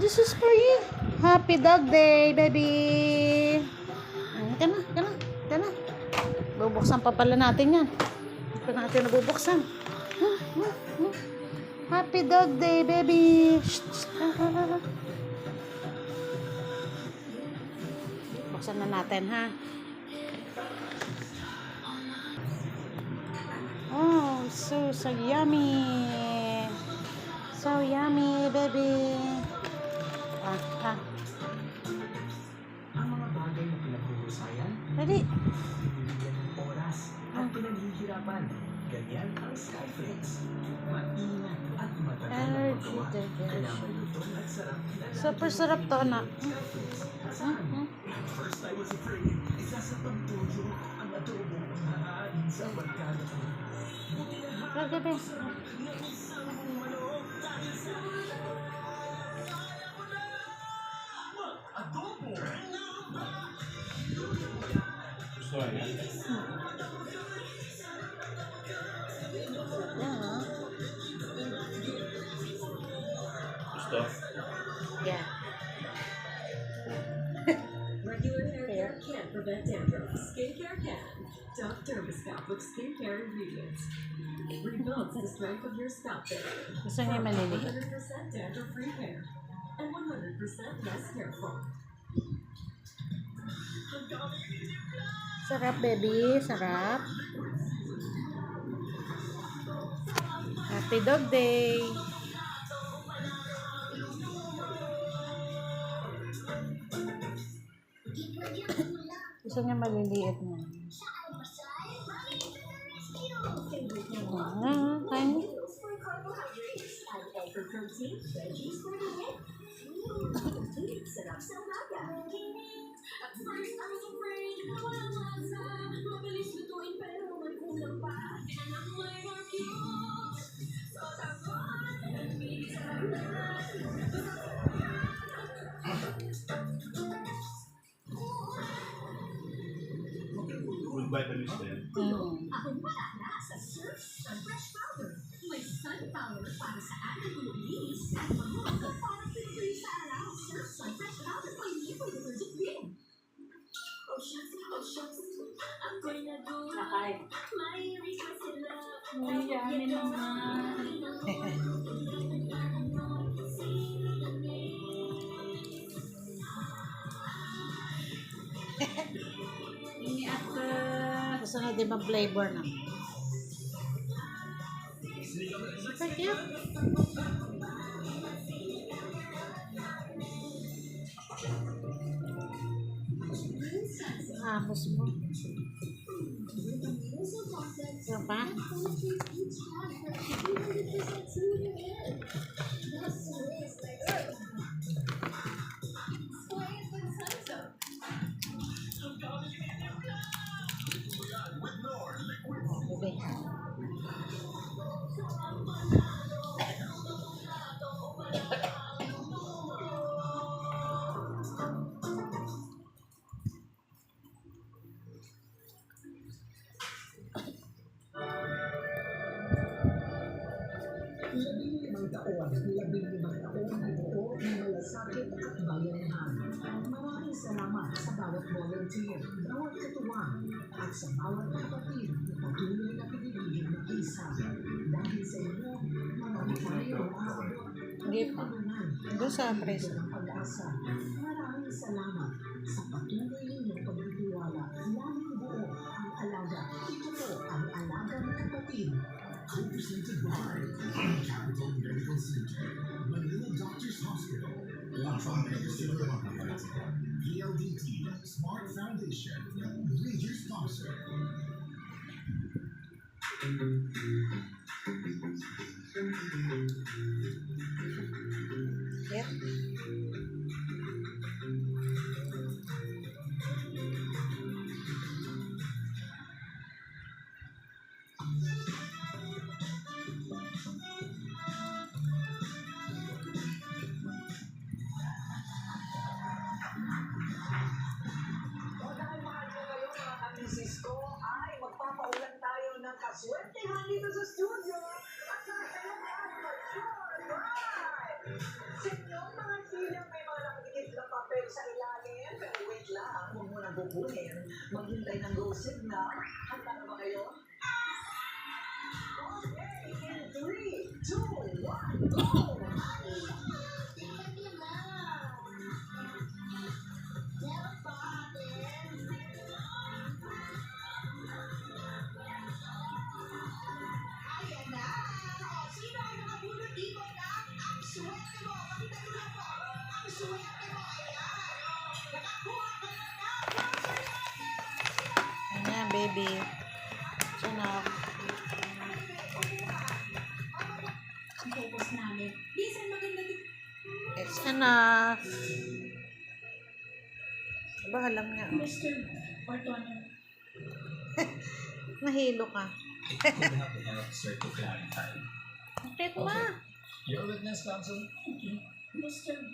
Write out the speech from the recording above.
This is for you. Happy dog day, baby. Kana. Bubuksan pa pala natin yan. Hindi pa natin nabubuksan. Happy dog day, baby. Buksan na natin, ha? Oh, so yummy. So yummy, baby. Ang mga bagay na pinaghuhusayan, Ready? binibigyan ng oras at pinaghihirapan. Ganyan ang Skyflakes. Maingat at matagal na Energy paggawa. digestion. Kaya may lutong at sarap na Super sarap to, anak. Skyflakes. Asahan. First I was afraid. Isa sa pagtuyo ang adobong hahain sa barkada ko. Buti na Ready, baby. sarap ng isang manok dahil sa adobo. Gusto yan? Yeah. Gusto? Yeah. Regular hair care can't prevent dandruff. Skincare can. Dr. Scalp with skincare ingredients. Rebuilds the strength of your scalp barrier. Gusto niya maliliit. 100% dandruff-free hair. And 100% less hair fall. Sarap, baby. Sarap. Happy dog day. Gusto niya maliliit na. Kain. For protein, veggies for the head. Sarap sa umaga. At first I was afraid, walang masa. Mabilis lutuin pero may kulang pa. Anak mo ay more cute. So tapos, nagbilis sa Good vitamins din. Ako wala na sa Surf Sunfresh Powder. May sun power para sa ating linis at mamuha para free sa araw. Surf Sunfresh Powder ay liquid allergic green. Oh shucks, ako'y naduwa. May request sila. Yamin naman. Gusto na din mag-flavor na. Super cute. Amos mo. Ano pa? Bebe. Labing-limang taon na buo ng malasakit at bayanihan. Maraming salamat sa bawat volunteer, bawat katuwang, at sa bawat kapatid na patuloy na pinibigyan ng isa. Dahil sa inyo, marami tayo aabot. Hindi pa. Doon sa preso. Ng pag-asa. Maraming salamat sa patuloy ninyong pagtitiwala. Laging buo ang alaga. Ito po ang alagang kapatid. Co-presented by Capital Medical Center, Manila Doctors Hospital, La Medicine PLDT, Smart Foundation, major sponsor. Yep. Swertehan dito sa studio at nakakalaman mag-sure live! Sa inyong mga sila kukunin. Maghintay ng go signal. Handa na ba kayo? Okay, in 3, 2, 1, go! Ayan na! O, sino ang nakabulot dito na? Ang swerte mo! Pakita niyo na po! Ang swerte mo! Ayan! Nakakuha ka na ng grocery item! Ayan, baby. Sunak. Ang focus namin. Bisan maganda din. It's enough. Aba, alam niya. Mr. Ortono. Nahilo ka. It could have helped, sir, to clarify. Bakit ma? Your witness, counsel. Mr.